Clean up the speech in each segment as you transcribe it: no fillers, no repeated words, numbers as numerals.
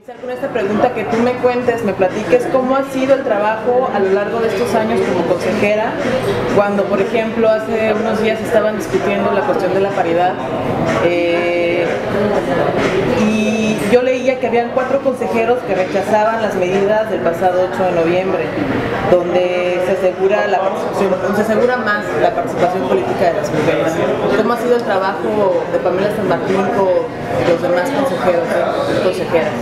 Con esta pregunta que tú me cuentes, me platiques cómo ha sido el trabajo a lo largo de estos años como consejera, cuando por ejemplo hace unos días estaban discutiendo la cuestión de la paridad y yo leía que habían 4 consejeros que rechazaban las medidas del pasado 8 de noviembre, donde se asegura la participación, se asegura más la participación política de las mujeres. ¿Cómo ha sido el trabajo de Pamela San Martín con los demás consejeros y consejeras?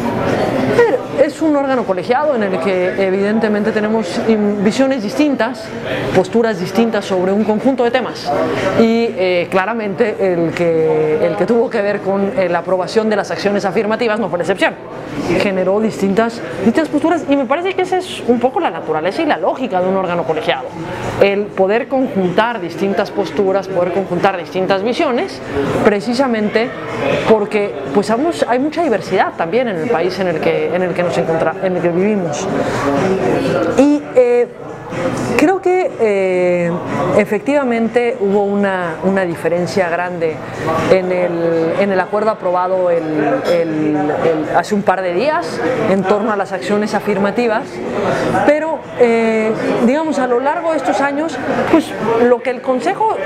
Es un órgano colegiado en el que evidentemente tenemos visiones distintas, posturas distintas sobre un conjunto de temas y claramente el que tuvo que ver con la aprobación de las acciones afirmativas no fue la excepción. Generó distintas posturas y me parece que esa es un poco la naturaleza y la lógica de un órgano colegiado. El poder conjuntar distintas posturas, poder conjuntar distintas visiones, precisamente porque pues hay mucha diversidad también en el país en el que vivimos. Y creo que efectivamente hubo una diferencia grande en el acuerdo aprobado hace un par de días en torno a las acciones afirmativas, pero digamos a lo largo de estos años pues lo que el Consejo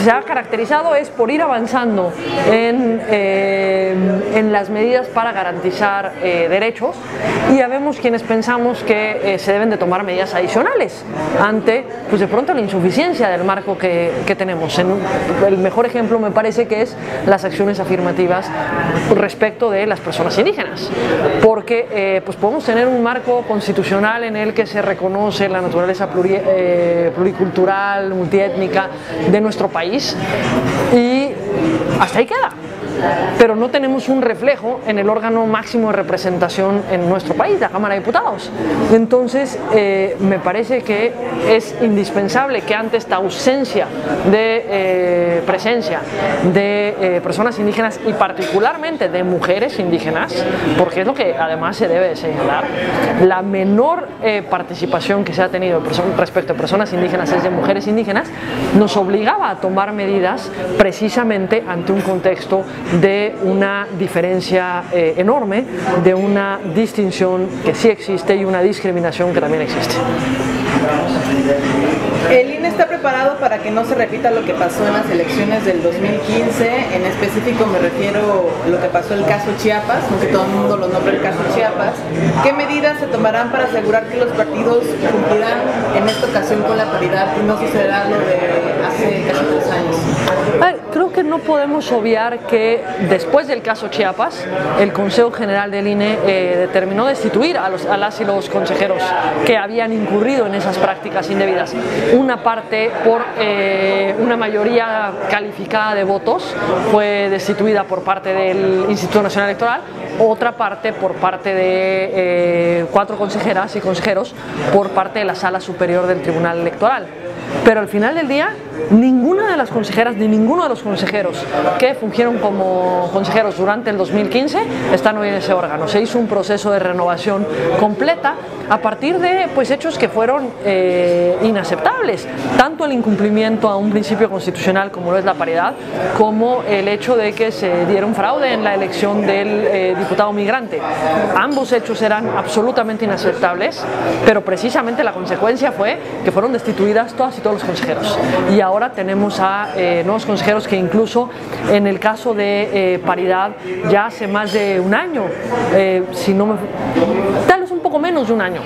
se ha caracterizado es por ir avanzando en las medidas para garantizar derechos, y ya vemos quienes pensamos que se deben de tomar medidas adicionales ante pues de pronto la insuficiencia del marco que tenemos. El mejor ejemplo me parece que es las acciones afirmativas respecto de las personas indígenas, porque pues podemos tener un marco constitucional en el que se reconoce la naturaleza pluricultural, multiétnica de nuestro país y hasta ahí queda. Pero no tenemos un reflejo en el órgano máximo de representación en nuestro país, la Cámara de Diputados. Entonces, me parece que es indispensable que ante esta ausencia de presencia de personas indígenas y particularmente de mujeres indígenas, porque es lo que además se debe de señalar, la menor participación que se ha tenido respecto a personas indígenas es de mujeres indígenas, nos obligaba a tomar medidas precisamente ante un contexto de una diferencia enorme, de una distinción que sí existe y una discriminación que también existe. ¿El INE está preparado para que no se repita lo que pasó en las elecciones del 2015? En específico me refiero a lo que pasó en el caso Chiapas, aunque todo el mundo lo nombra el caso Chiapas. ¿Qué medidas se tomarán para asegurar que los partidos cumplirán en esta ocasión con la paridad y no sucederá lo de hace casi 3 años? Creo que no podemos obviar que después del caso Chiapas, el Consejo General del INE determinó destituir a las y los consejeros que habían incurrido en esas prácticas indebidas. Una parte por una mayoría calificada de votos fue destituida por parte del Instituto Nacional Electoral, otra parte por parte de 4 consejeras y consejeros por parte de la Sala Superior del Tribunal Electoral. Pero al final del día, ninguna de las consejeras ni ninguno de los consejeros que fungieron como consejeros durante el 2015 están hoy en ese órgano. Se hizo un proceso de renovación completa a partir de hechos que fueron inaceptables, tanto el incumplimiento a un principio constitucional como lo es la paridad, como el hecho de que se diera un fraude en la elección del diputado migrante. Ambos hechos eran absolutamente inaceptables, pero precisamente la consecuencia fue que fueron destituidas todas y todos los consejeros. Y ahora tenemos a nuevos consejeros que incluso en el caso de paridad ya hace más de un año, tal vez un poco menos de un año,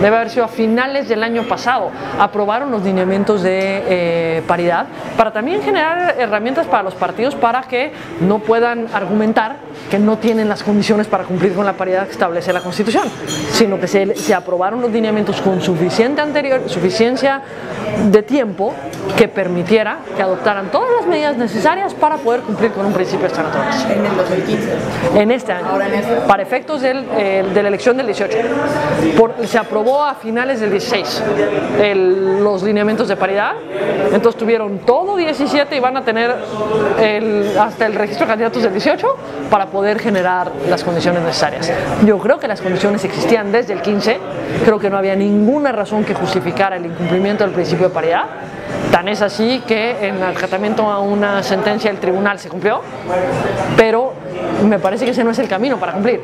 debe haber sido a finales del año pasado, aprobaron los lineamientos de paridad para también generar herramientas para los partidos para que no puedan argumentar que no tienen las condiciones para cumplir con la paridad que establece la Constitución, sino que se aprobaron los lineamientos con suficiencia de tiempo que permitiera que adoptaran todas las medidas necesarias para poder cumplir con un principio de esta naturaleza. En el 2015. En este año. Ahora en este. Para efectos de la elección del 18. Se aprobó a finales del 16 los lineamientos de paridad, entonces tuvieron todo 17 y van a tener hasta el registro de candidatos del 18 para poder generar las condiciones necesarias. Yo creo que las condiciones existían desde el 15, creo que no había ninguna razón que justificara el incumplimiento del principio de paridad. Tan es así que en acatamiento a una sentencia del tribunal se cumplió, pero me parece que ese no es el camino para cumplir.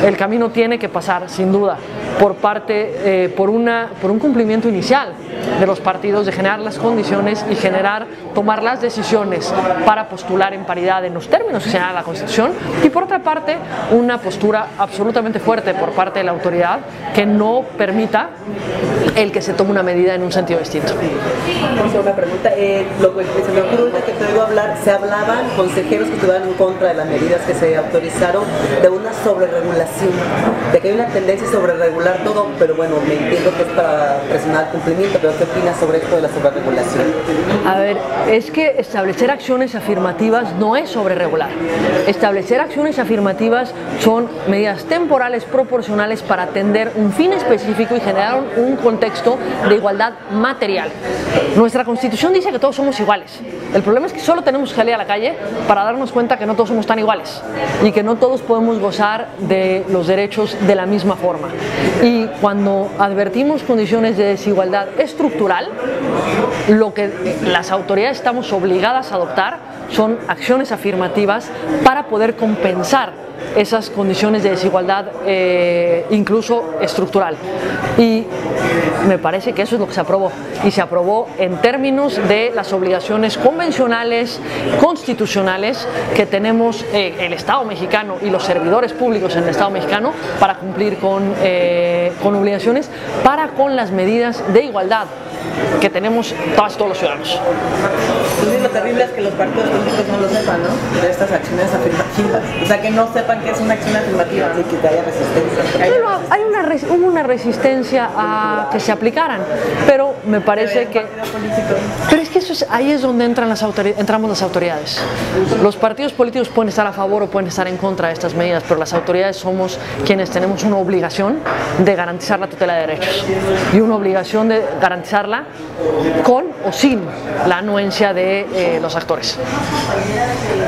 El camino tiene que pasar, sin duda, por un cumplimiento inicial de los partidos, de generar las condiciones y tomar las decisiones para postular en paridad en los términos que señala la Constitución, y por otra parte una postura absolutamente fuerte por parte de la autoridad que no permita el que se tome una medida en un sentido distinto. Una pregunta, lo que se me ocurre ahorita que te oigo hablar, se hablaban consejeros que estuvieran en contra de las medidas que se autorizaron de una sobreregulación, de que hay una tendencia a sobreregular todo, pero bueno, me entiendo que es para presionar el cumplimiento, pero ¿qué opinas sobre esto de la sobreregulación? A ver, es que establecer acciones afirmativas no es sobreregular. Establecer acciones afirmativas son medidas temporales proporcionales para atender un fin específico y generar un contexto de igualdad material. Nuestra Constitución dice que todos somos iguales. El problema es que solo tenemos que salir a la calle para darnos cuenta que no todos somos tan iguales y que no todos podemos gozar de los derechos de la misma forma. Y cuando advertimos condiciones de desigualdad estructural, lo que las autoridades estamos obligadas a adoptar son acciones afirmativas para poder compensar esas condiciones de desigualdad incluso estructural. Y me parece que eso es lo que se aprobó, y se aprobó en términos de las obligaciones convencionales, constitucionales que tenemos el Estado mexicano y los servidores públicos en el Estado mexicano para cumplir con obligaciones para con las medidas de igualdad que tenemos todos los ciudadanos. Entonces, lo terrible es que los partidos políticos no lo sepan, ¿no? De estas acciones afirmativas. O sea, que no sepan que es una acción afirmativa. Así que haya resistencia. Hubo una resistencia a que se aplicaran, pero me parece que... Pero es que ahí es donde entramos las autoridades. Los partidos políticos pueden estar a favor o pueden estar en contra de estas medidas, pero las autoridades somos quienes tenemos una obligación de garantizar la tutela de derechos y una obligación de garantizarla con o sin la anuencia de los actores.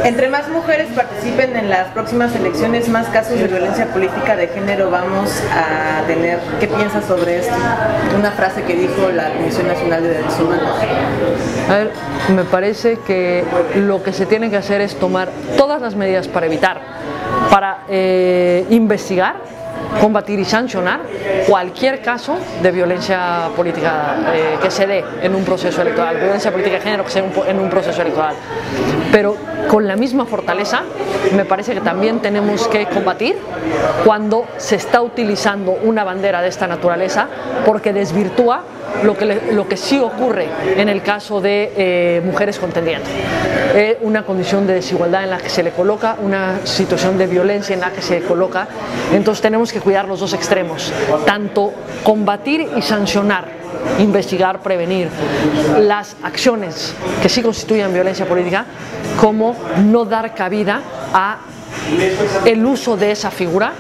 Entre más mujeres participen en las próximas elecciones, más casos de violencia política de género vamos a tener. ¿Qué piensas sobre esto? Una frase que dijo la Comisión Nacional de Derechos Humanos. A ver, me parece que lo que se tiene que hacer es tomar todas las medidas para evitar, para investigar, combatir y sancionar cualquier caso de violencia política que se dé en un proceso electoral, violencia política de género que se dé en un proceso electoral. Pero con la misma fortaleza me parece que también tenemos que combatir cuando se está utilizando una bandera de esta naturaleza, porque desvirtúa lo que sí ocurre en el caso de mujeres contendientes. Una condición de desigualdad en la que se le coloca, una situación de violencia en la que se coloca. Entonces tenemos que cuidar los dos extremos, tanto combatir y sancionar, investigar, prevenir las acciones que sí constituyan violencia política, como no dar cabida a el uso de esa figura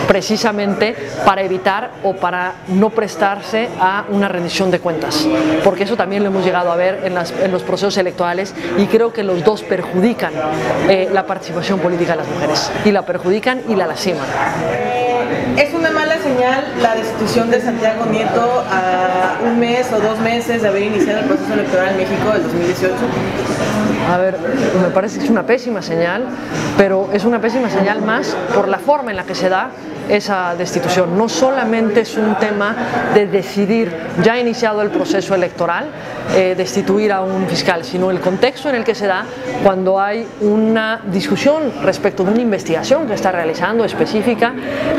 precisamente para evitar o para no prestarse a una rendición de cuentas, porque eso también lo hemos llegado a ver en los procesos electorales, y creo que los dos perjudican la participación política de las mujeres, y la perjudican y la lastiman. ¿Es una mala señal la destitución de Santiago Nieto a un mes o 2 meses de haber iniciado el proceso electoral en México del 2018? A ver, me parece que es una pésima señal, pero es una pésima señal más por la forma en la que se da esa destitución. No solamente es un tema de decidir, ya iniciado el proceso electoral, destituir a un fiscal, sino el contexto en el que se da cuando hay una discusión respecto de una investigación que está realizando específica,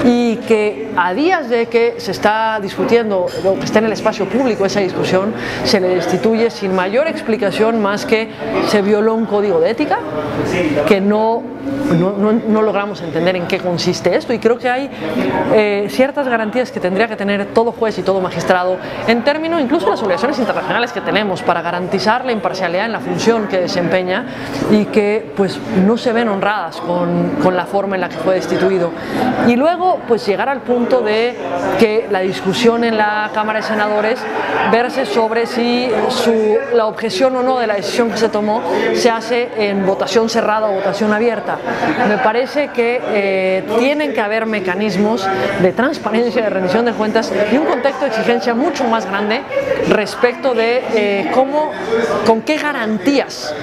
y que a días de que se está discutiendo, o que está en el espacio público esa discusión, se le destituye sin mayor explicación más que se violó un código de ética, que no logramos entender en qué consiste esto, y creo que hay ciertas garantías que tendría que tener todo juez y todo magistrado en términos incluso de las obligaciones internacionales que tenemos para garantizar la imparcialidad en la función que desempeña, y que pues no se ven honradas con la forma en la que fue destituido. Y luego pues llegar al punto de que la discusión en la Cámara de Senadores verse sobre si la objeción o no de la decisión que se tomó se hace en votación cerrada o votación abierta. Me parece que tienen que haber mecanismos mecanismos de transparencia, de rendición de cuentas y un contexto de exigencia mucho más grande respecto de con qué garantías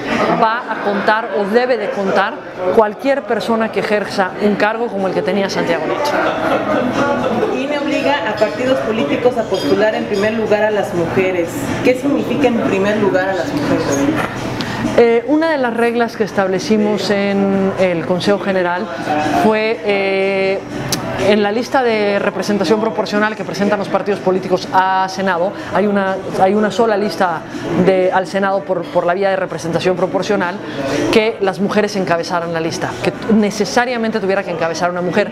va a contar o debe de contar cualquier persona que ejerza un cargo como el que tenía Santiago Nieto. INE obliga a partidos políticos a postular en primer lugar a las mujeres. ¿Qué significa en primer lugar a las mujeres? Una de las reglas que establecimos en el Consejo General fue en la lista de representación proporcional que presentan los partidos políticos a Senado, hay una sola lista al Senado por la vía de representación proporcional, que las mujeres encabezaran la lista, que necesariamente tuviera que encabezar una mujer.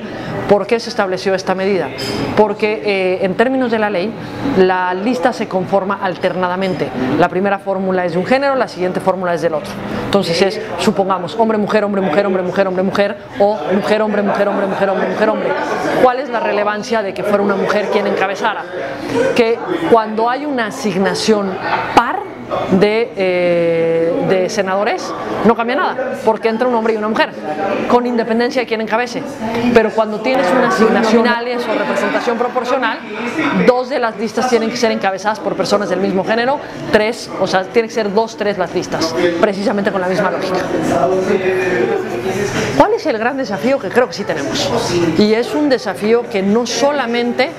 ¿Por qué se estableció esta medida? Porque en términos de la ley, la lista se conforma alternadamente. La primera fórmula es de un género, la siguiente fórmula es del otro. Entonces es, supongamos, hombre, mujer, hombre, mujer, hombre, mujer, hombre, mujer, o mujer, hombre, mujer, hombre, mujer, hombre, mujer, hombre. ¿Cuál es la relevancia de que fuera una mujer quien encabezara? Que cuando hay una asignación par de senadores, no cambia nada, porque entra un hombre y una mujer, con independencia de quién encabece. Pero cuando tienes una asignación o representación proporcional, 2 de las listas tienen que ser encabezadas por personas del mismo género, 3, o sea, tienen que ser 2, 3 las listas, precisamente con la misma lógica. ¿Cuál es el gran desafío que creo que sí tenemos? Y es un desafío que no solamente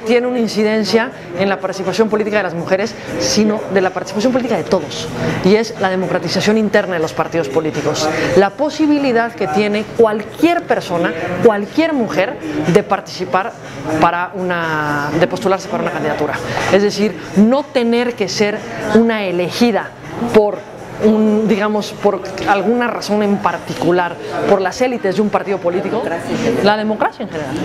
tiene una incidencia en la participación política de las mujeres, sino de la participación política de todos, y es la democratización interna de los partidos políticos, la posibilidad que tiene cualquier persona, cualquier mujer, de participar de postularse para una candidatura. Es decir, no tener que ser una elegida por por alguna razón en particular, por las élites de un partido político, la democracia en general.